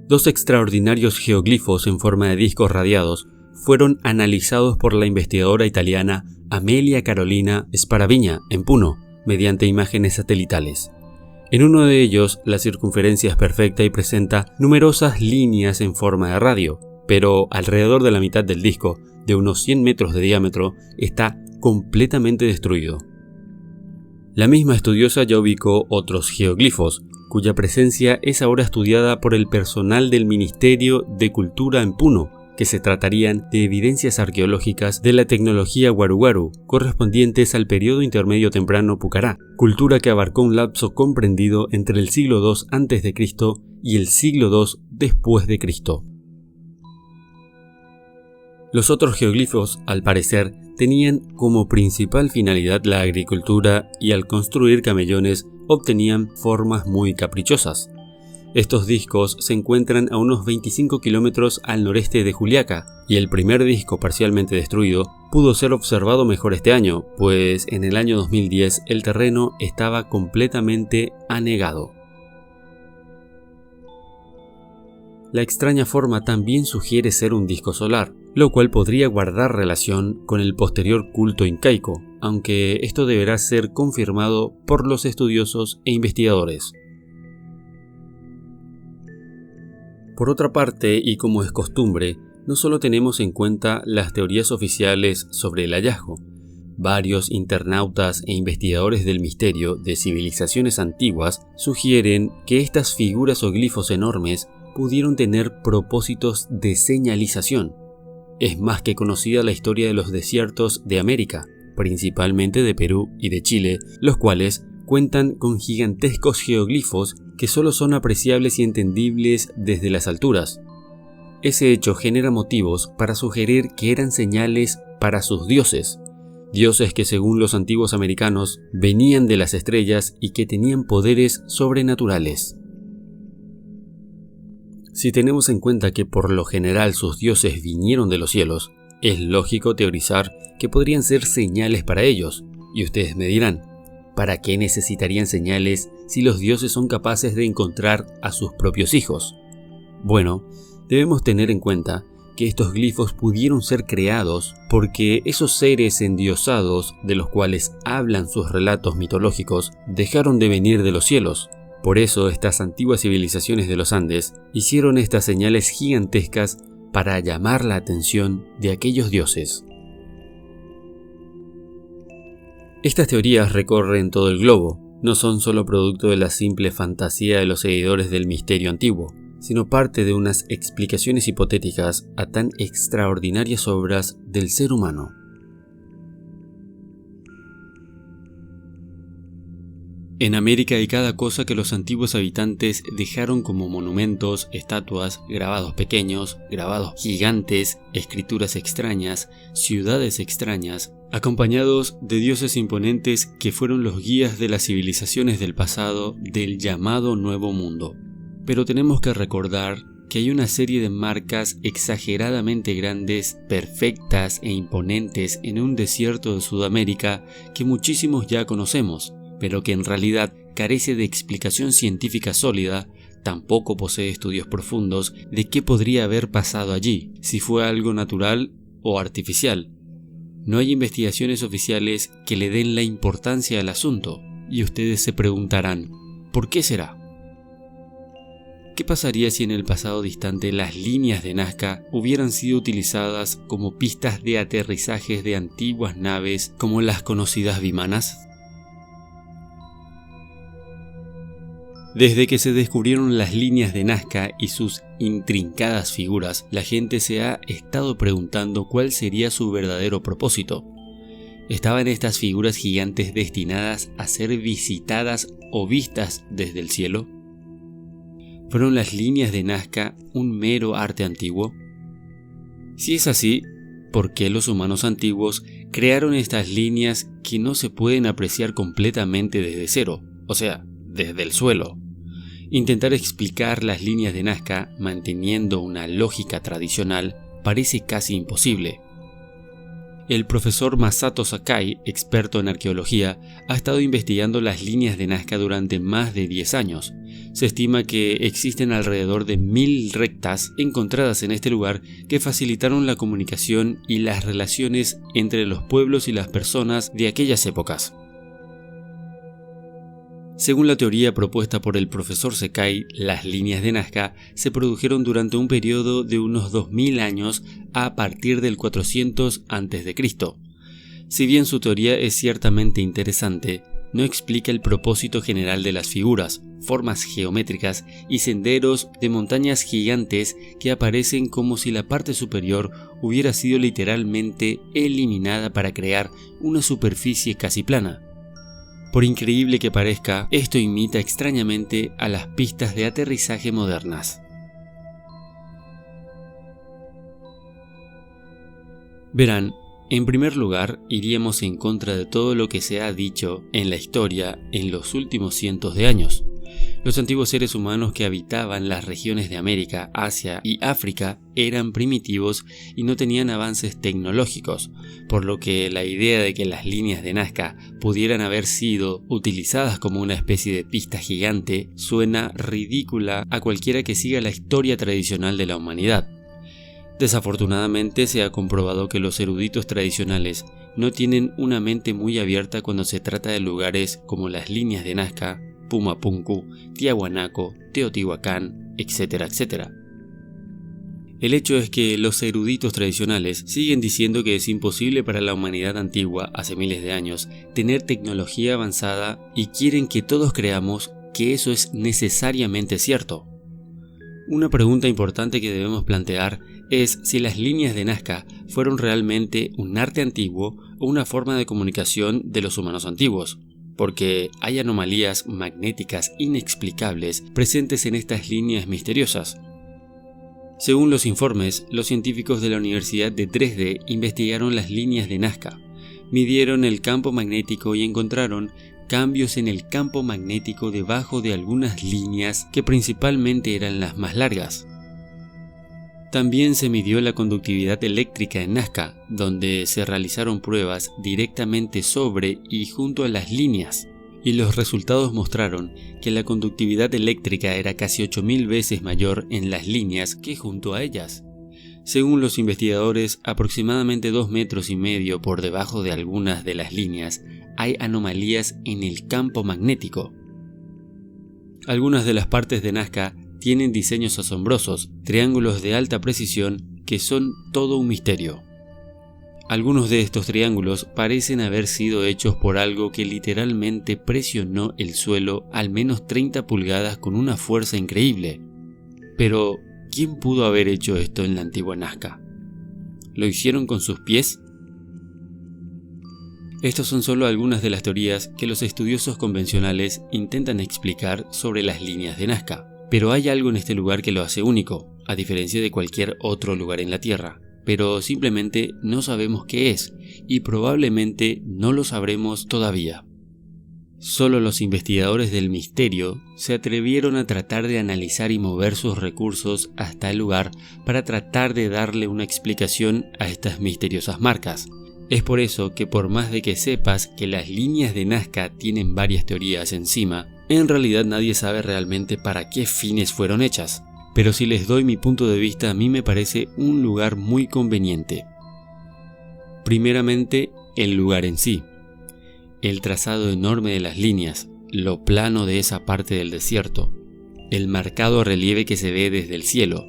Dos extraordinarios geoglifos en forma de discos radiados fueron analizados por la investigadora italiana Amelia Carolina Sparaviña en Puno, mediante imágenes satelitales. En uno de ellos, la circunferencia es perfecta y presenta numerosas líneas en forma de radio, pero alrededor de la mitad del disco, de unos 100 metros de diámetro, está completamente destruido. La misma estudiosa ya ubicó otros geoglifos, cuya presencia es ahora estudiada por el personal del Ministerio de Cultura en Puno, que se tratarían de evidencias arqueológicas de la tecnología Waru-Waru, correspondientes al periodo intermedio temprano Pucará, cultura que abarcó un lapso comprendido entre el siglo II a.C. y el siglo II después de Cristo. Los otros geoglifos, al parecer, tenían como principal finalidad la agricultura y al construir camellones obtenían formas muy caprichosas. Estos discos se encuentran a unos 25 kilómetros al noreste de Juliaca, y el primer disco parcialmente destruido pudo ser observado mejor este año, pues en el año 2010 el terreno estaba completamente anegado. La extraña forma también sugiere ser un disco solar, lo cual podría guardar relación con el posterior culto incaico, aunque esto deberá ser confirmado por los estudiosos e investigadores. Por otra parte, y como es costumbre, no solo tenemos en cuenta las teorías oficiales sobre el hallazgo. Varios internautas e investigadores del misterio de civilizaciones antiguas sugieren que estas figuras o glifos enormes pudieron tener propósitos de señalización. Es más que conocida la historia de los desiertos de América, principalmente de Perú y de Chile, los cuales cuentan con gigantescos geoglifos que solo son apreciables y entendibles desde las alturas. Ese hecho genera motivos para sugerir que eran señales para sus dioses, dioses que según los antiguos americanos venían de las estrellas y que tenían poderes sobrenaturales. Si tenemos en cuenta que por lo general sus dioses vinieron de los cielos, es lógico teorizar que podrían ser señales para ellos, y ustedes me dirán, ¿para qué necesitarían señales si los dioses son capaces de encontrar a sus propios hijos? Bueno, debemos tener en cuenta que estos glifos pudieron ser creados porque esos seres endiosados de los cuales hablan sus relatos mitológicos dejaron de venir de los cielos. Por eso estas antiguas civilizaciones de los Andes hicieron estas señales gigantescas para llamar la atención de aquellos dioses. Estas teorías recorren todo el globo, no son solo producto de la simple fantasía de los seguidores del misterio antiguo, sino parte de unas explicaciones hipotéticas a tan extraordinarias obras del ser humano. En América hay cada cosa que los antiguos habitantes dejaron como monumentos, estatuas, grabados pequeños, grabados gigantes, escrituras extrañas, ciudades extrañas, acompañados de dioses imponentes que fueron los guías de las civilizaciones del pasado del llamado Nuevo Mundo. Pero tenemos que recordar que hay una serie de marcas exageradamente grandes, perfectas e imponentes en un desierto de Sudamérica que muchísimos ya conocemos, pero que en realidad carece de explicación científica sólida, tampoco posee estudios profundos de qué podría haber pasado allí, si fue algo natural o artificial. No hay investigaciones oficiales que le den la importancia al asunto, y ustedes se preguntarán, ¿por qué será? ¿Qué pasaría si en el pasado distante las líneas de Nazca hubieran sido utilizadas como pistas de aterrizajes de antiguas naves como las conocidas vimanas? Desde que se descubrieron las líneas de Nazca y sus intrincadas figuras, la gente se ha estado preguntando cuál sería su verdadero propósito. ¿Estaban estas figuras gigantes destinadas a ser visitadas o vistas desde el cielo? ¿Fueron las líneas de Nazca un mero arte antiguo? Si es así, ¿por qué los humanos antiguos crearon estas líneas que no se pueden apreciar completamente desde cero, o sea, desde el suelo? Intentar explicar las líneas de Nazca manteniendo una lógica tradicional parece casi imposible. El profesor Masato Sakai, experto en arqueología, ha estado investigando las líneas de Nazca durante más de 10 años. Se estima que existen alrededor de 1000 rectas encontradas en este lugar que facilitaron la comunicación y las relaciones entre los pueblos y las personas de aquellas épocas. Según la teoría propuesta por el profesor Sakai, las líneas de Nazca se produjeron durante un periodo de unos 2000 años a partir del 400 a.C. Si bien su teoría es ciertamente interesante, no explica el propósito general de las figuras, formas geométricas y senderos de montañas gigantes que aparecen como si la parte superior hubiera sido literalmente eliminada para crear una superficie casi plana. Por increíble que parezca, esto imita extrañamente a las pistas de aterrizaje modernas. Verán, en primer lugar, iríamos en contra de todo lo que se ha dicho en la historia en los últimos cientos de años. Los antiguos seres humanos que habitaban las regiones de América, Asia y África eran primitivos y no tenían avances tecnológicos, por lo que la idea de que las líneas de Nazca pudieran haber sido utilizadas como una especie de pista gigante suena ridícula a cualquiera que siga la historia tradicional de la humanidad. Desafortunadamente se ha comprobado que los eruditos tradicionales no tienen una mente muy abierta cuando se trata de lugares como las líneas de Nazca, Pumapunku, Tiahuanaco, Teotihuacán, etcétera, etcétera. El hecho es que los eruditos tradicionales siguen diciendo que es imposible para la humanidad antigua, hace miles de años, tener tecnología avanzada y quieren que todos creamos que eso es necesariamente cierto. Una pregunta importante que debemos plantear es si las líneas de Nazca fueron realmente un arte antiguo o una forma de comunicación de los humanos antiguos, porque hay anomalías magnéticas inexplicables presentes en estas líneas misteriosas. Según los informes, los científicos de la Universidad de Dresde investigaron las líneas de Nazca, midieron el campo magnético y encontraron cambios en el campo magnético debajo de algunas líneas que principalmente eran las más largas. También se midió la conductividad eléctrica en Nazca, donde se realizaron pruebas directamente sobre y junto a las líneas, y los resultados mostraron que la conductividad eléctrica era casi 8000 veces mayor en las líneas que junto a ellas. Según los investigadores, aproximadamente 2,5 metros por debajo de algunas de las líneas hay anomalías en el campo magnético. Algunas de las partes de Nazca tienen diseños asombrosos, triángulos de alta precisión que son todo un misterio. Algunos de estos triángulos parecen haber sido hechos por algo que literalmente presionó el suelo al menos 30 pulgadas con una fuerza increíble. Pero, ¿quién pudo haber hecho esto en la antigua Nazca? ¿Lo hicieron con sus pies? Estas son solo algunas de las teorías que los estudiosos convencionales intentan explicar sobre las líneas de Nazca. Pero hay algo en este lugar que lo hace único, a diferencia de cualquier otro lugar en la Tierra. Pero simplemente no sabemos qué es, y probablemente no lo sabremos todavía. Solo los investigadores del misterio se atrevieron a tratar de analizar y mover sus recursos hasta el lugar para tratar de darle una explicación a estas misteriosas marcas. Es por eso que por más de que sepas que las líneas de Nazca tienen varias teorías encima, en realidad nadie sabe realmente para qué fines fueron hechas. Pero si les doy mi punto de vista, a mí me parece un lugar muy conveniente. Primeramente, el lugar en sí. El trazado enorme de las líneas, lo plano de esa parte del desierto, el marcado relieve que se ve desde el cielo.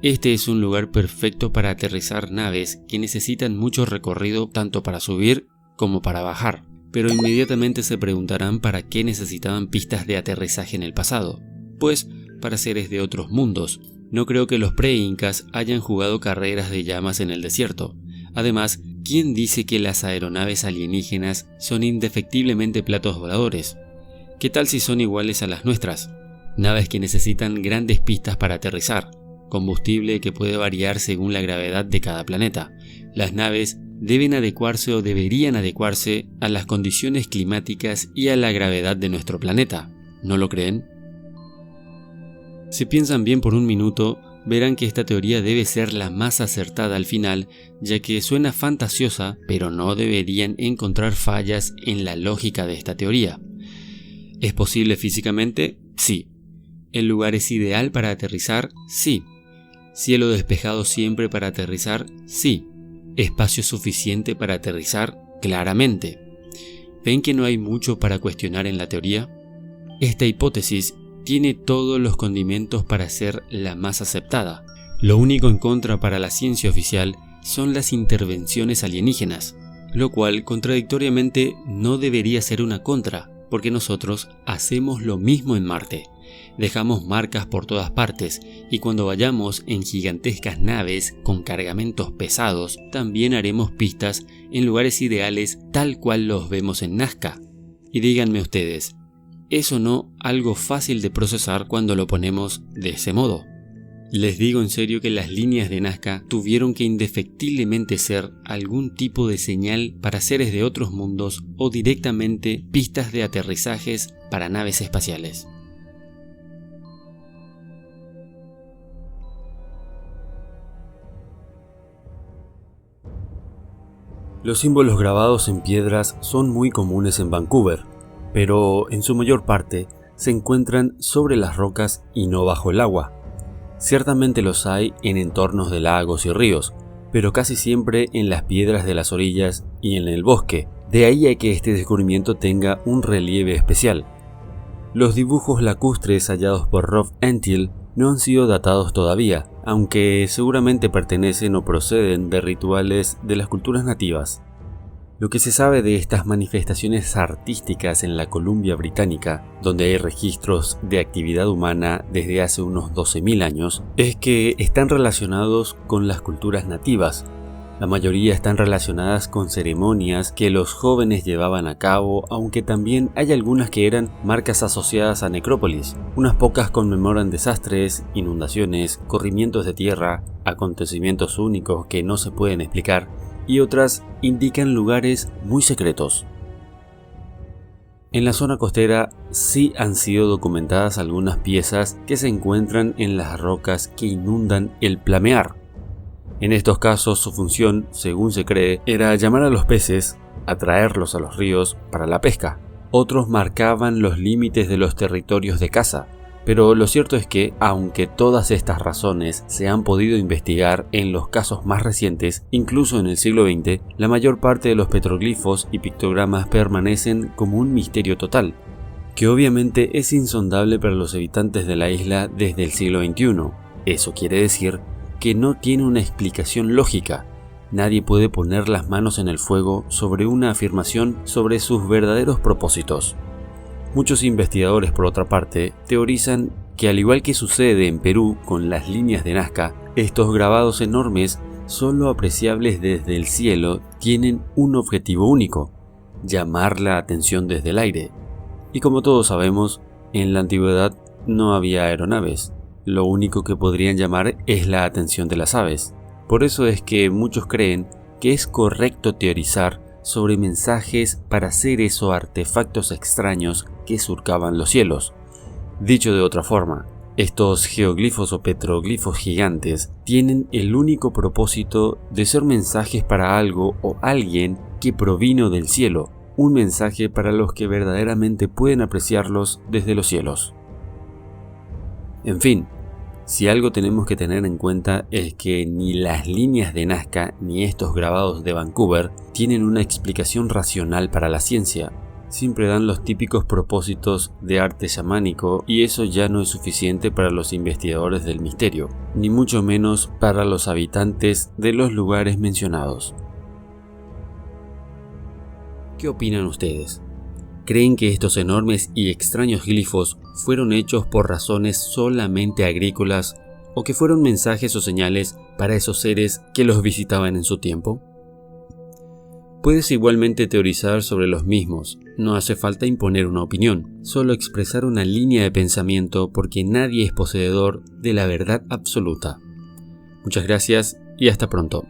Este es un lugar perfecto para aterrizar naves que necesitan mucho recorrido tanto para subir como para bajar. Pero inmediatamente se preguntarán para qué necesitaban pistas de aterrizaje en el pasado. Pues para seres de otros mundos. No creo que los pre-incas hayan jugado carreras de llamas en el desierto. Además, ¿quién dice que las aeronaves alienígenas son indefectiblemente platos voladores? ¿Qué tal si son iguales a las nuestras? Naves que necesitan grandes pistas para aterrizar, combustible que puede variar según la gravedad de cada planeta. Las naves deben adecuarse o deberían adecuarse a las condiciones climáticas y a la gravedad de nuestro planeta. ¿No lo creen? Si piensan bien por un minuto, verán que esta teoría debe ser la más acertada al final, ya que suena fantasiosa, pero no deberían encontrar fallas en la lógica de esta teoría. ¿Es posible físicamente? Sí. ¿El lugar es ideal para aterrizar? Sí. ¿Cielo despejado siempre para aterrizar? Sí. ¿Espacio suficiente para aterrizar? Claramente. ¿Ven que no hay mucho para cuestionar en la teoría? Esta hipótesis tiene todos los condimentos para ser la más aceptada. Lo único en contra para la ciencia oficial son las intervenciones alienígenas, lo cual contradictoriamente no debería ser una contra, porque nosotros hacemos lo mismo en Marte. Dejamos marcas por todas partes y cuando vayamos en gigantescas naves con cargamentos pesados, también haremos pistas en lugares ideales tal cual los vemos en Nazca. Y díganme ustedes, ¿es o no algo fácil de procesar cuando lo ponemos de ese modo? Les digo en serio que las líneas de Nazca tuvieron que indefectiblemente ser algún tipo de señal para seres de otros mundos o directamente pistas de aterrizajes para naves espaciales. Los símbolos grabados en piedras son muy comunes en Vancouver, pero en su mayor parte se encuentran sobre las rocas y no bajo el agua. Ciertamente los hay en entornos de lagos y ríos, pero casi siempre en las piedras de las orillas y en el bosque. De ahí a que este descubrimiento tenga un relieve especial. Los dibujos lacustres hallados por Rob Antill no han sido datados todavía, aunque seguramente pertenecen o proceden de rituales de las culturas nativas. Lo que se sabe de estas manifestaciones artísticas en la Columbia Británica, donde hay registros de actividad humana desde hace unos 12.000 años, es que están relacionados con las culturas nativas. La mayoría están relacionadas con ceremonias que los jóvenes llevaban a cabo, aunque también hay algunas que eran marcas asociadas a necrópolis. Unas pocas conmemoran desastres, inundaciones, corrimientos de tierra, acontecimientos únicos que no se pueden explicar, y otras indican lugares muy secretos. En la zona costera sí han sido documentadas algunas piezas que se encuentran en las rocas que inundan el Plamear. En estos casos su función, según se cree, era llamar a los peces, atraerlos a los ríos para la pesca. Otros marcaban los límites de los territorios de caza. Pero lo cierto es que, aunque todas estas razones se han podido investigar en los casos más recientes, incluso en el siglo XX, la mayor parte de los petroglifos y pictogramas permanecen como un misterio total, que obviamente es insondable para los habitantes de la isla desde el siglo XXI. Eso quiere decir que no tiene una explicación lógica. Nadie puede poner las manos en el fuego sobre una afirmación sobre sus verdaderos propósitos. Muchos investigadores, por otra parte, teorizan que al igual que sucede en Perú con las líneas de Nazca, estos grabados enormes, solo apreciables desde el cielo, tienen un objetivo único: llamar la atención desde el aire. Y como todos sabemos, en la antigüedad no había aeronaves. Lo único que podrían llamar es la atención de las aves. Por eso es que muchos creen que es correcto teorizar sobre mensajes para seres o artefactos extraños que surcaban los cielos. Dicho de otra forma, estos geoglifos o petroglifos gigantes tienen el único propósito de ser mensajes para algo o alguien que provino del cielo, un mensaje para los que verdaderamente pueden apreciarlos desde los cielos. En fin, si algo tenemos que tener en cuenta es que ni las líneas de Nazca ni estos grabados de Vancouver tienen una explicación racional para la ciencia. Siempre dan los típicos propósitos de arte chamánico y eso ya no es suficiente para los investigadores del misterio, ni mucho menos para los habitantes de los lugares mencionados. ¿Qué opinan ustedes? ¿Creen que estos enormes y extraños glifos fueron hechos por razones solamente agrícolas o que fueron mensajes o señales para esos seres que los visitaban en su tiempo? Puedes igualmente teorizar sobre los mismos, no hace falta imponer una opinión, solo expresar una línea de pensamiento porque nadie es poseedor de la verdad absoluta. Muchas gracias y hasta pronto.